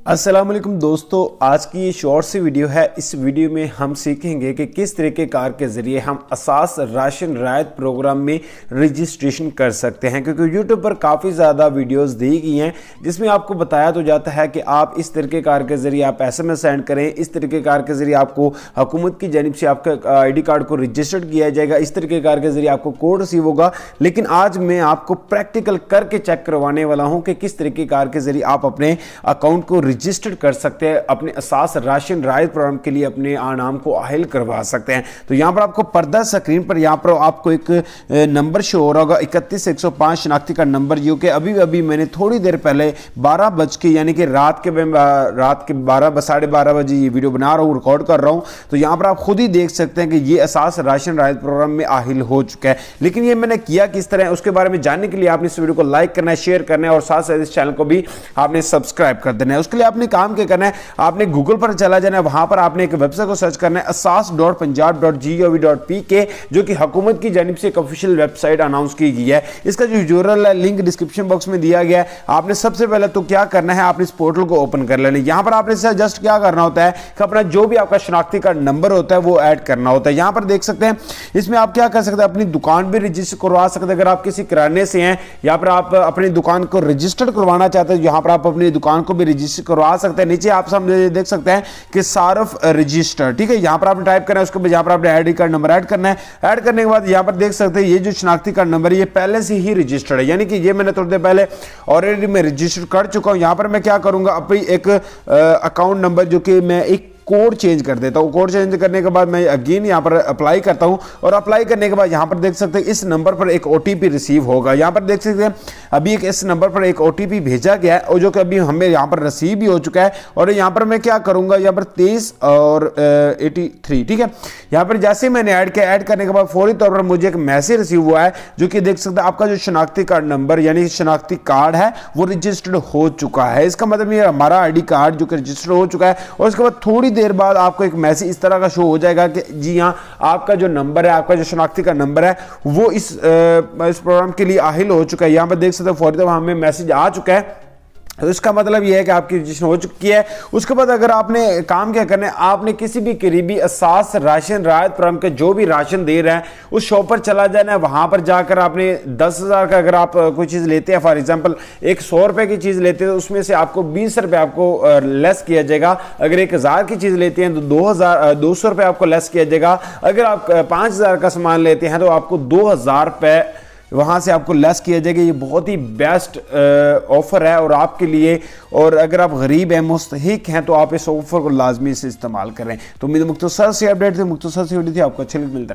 अस्सलाम वालेकुम दोस्तों, आज की ये शॉर्ट सी वीडियो है। इस वीडियो में हम सीखेंगे कि किस तरीके कार के ज़रिए हम असास राशन रायत प्रोग्राम में रजिस्ट्रेशन कर सकते हैं, क्योंकि यूट्यूब पर काफ़ी ज़्यादा वीडियोस दी गई हैं जिसमें आपको बताया तो जाता है कि आप इस तरीके कार के ज़रिए आप SMS सेंड करें, इस तरीके कार के ज़रिए आपको हुकूमत की जानिब से आपका ID कार्ड को रजिस्टर्ड किया जाएगा, इस तरीके कार के ज़रिए आपको कोड रिसीव होगा। लेकिन आज मैं आपको प्रैक्टिकल करके चेक करवाने वाला हूँ कि किस तरीके कार के ज़रिए आप अपने अकाउंट को रजिस्टर्ड कर सकते हैं, अपने असास राशन रायत प्रोग्राम के लिए अपने नाम को अहल करवा सकते हैं। तो यहां पर आपको पर्दा स्क्रीन पर यहां पर आपको एक नंबर शो हो रहा होगा 31105 शनाख्ती का नंबर, जो कि अभी मैंने थोड़ी देर पहले 12 बज के यानी कि रात के 12 साढ़े 12 बजे ये वीडियो बना रहा हूं, रिकॉर्ड कर रहा हूं। तो यहां पर आप खुद ही देख सकते हैं कि ये असास राशन रायत प्रोग्राम में अहल हो चुका है। लेकिन ये मैंने किया किस तरह, उसके बारे में जानने के लिए आपने इस वीडियो को लाइक करना है, शेयर करना है और साथ साथ इस चैनल को भी आपने सब्सक्राइब कर देना है। उसके लिए आपने काम क्या करना है, आपने गूगल पर चला जाना है, वहां पर आपने एक वेबसाइट को सर्च करना है asas.punjab.gov.pk, जो कि हुकूमत की जानिब से एक ऑफिशियल वेबसाइट अनाउंस की गई है। इसका जो यूआरएल है लिंक डिस्क्रिप्शन बॉक्स में दिया गया है। आपने सबसे पहले तो क्या करना है, आपने इस पोर्टल को ओपन कर लेना है। यहां पर आपने जस्ट क्या करना होता है कि अपना जो भी आपका शनाख्ती कार्ड नंबर होता है वो ऐड करना होता है। यहां पर देख सकते हैं इसमें आप क्या कर सकते हैं, अपनी दुकान भी रजिस्टर करवा सकते हैं। अगर आप किसी किराने से हैं या पर आप अपनी दुकान को रजिस्टर्ड करवाना चाहते हैं, यहां पर आप अपनी दुकान को भी रजिस्टर करवा सकते हैं। नीचे आप सामने देख सकते हैं कि सारफ रजिस्टर, ठीक है। यहां पर आपने टाइप करना है, उसके बाद यहां पर आपने आईडी कार्ड नंबर ऐड करना है। ऐड करने के बाद यहां पर देख सकते हैं ये जो शनाख्ती कार्ड नंबर है ये पहले से ही रजिस्टर्ड है, यानी कि ये मैंने थोड़ी देर पहले ऑलरेडी मैं रजिस्टर कर चुका हूं। यहां पर मैं क्या करूंगा, अपनी एक अकाउंट नंबर जो कि मैं एक कोड चेंज कर देता हूं। कोड चेंज करने के बाद मैं अगेन यहां पर अप्लाई करता हूं और अप्लाई करने के बाद यहां पर देख सकते हैं इस नंबर पर एक OTP रिसीव होगा। यहां पर देख सकते हैं अभी इस नंबर पर एक OTP भेजा गया है और जो कि अभी हमें यहां पर रिसीव भी हो चुका है। और यहां पर मैं क्या करूंगा, यहां पर 23 और 83, ठीक है। यहां पर जैसे मैंने ऐड किया, ऐड करने के बाद फौरी तौर पर मुझे एक मैसेज रिसीव हुआ है जो कि देख सकते हैं आपका जो शनाख्ती कार्ड नंबर यानी शनाख्ती कार्ड है वो रजिस्टर्ड हो चुका है। इसका मतलब ये हमारा ID कार्ड जो कि रजिस्टर्ड हो चुका है। और उसके बाद थोड़ी देर बाद आपको एक मैसेज इस तरह का शो हो जाएगा कि जी हां, आपका जो नंबर है, आपका जो शनाख्ती का नंबर है वो इस प्रोग्राम के लिए अहल हो चुका है। यहां पर देख सकते हैं फौरी तौर पर हमें मैसेज आ चुका है। तो इसका मतलब यह है कि आपकी रजिस्ट्रेशन हो चुकी है। उसके बाद अगर आपने काम क्या करना है, आपने किसी भी करीबी असास राशन रायत प्रोग्राम के जो भी राशन दे रहा है उस शॉप पर चला जाना है। वहां पर जाकर आपने 10,000 का अगर आप कोई चीज़ लेते हैं, फॉर एग्जांपल एक 100 रुपए की चीज़ लेते हैं तो उसमें से आपको 20 रुपए आपको लेस किया जाएगा। अगर 1,000 की चीज़ लेते हैं तो 200 रुपये आपको लेस किया जाएगा। अगर आप 5,000 का सामान लेते हैं तो आपको 2,000 रुपये वहाँ से आपको लेस किया जाएगा। ये बहुत ही बेस्ट ऑफर है और आपके लिए, और अगर आप गरीब हैं, मुस्तहिक हैं, तो आप इस ऑफर को लाजमी से इस्तेमाल करें। तो मुख्तसर से अपडेट थी, मुख्तसर से वीडियो थी, आपको अच्छे मिलता है।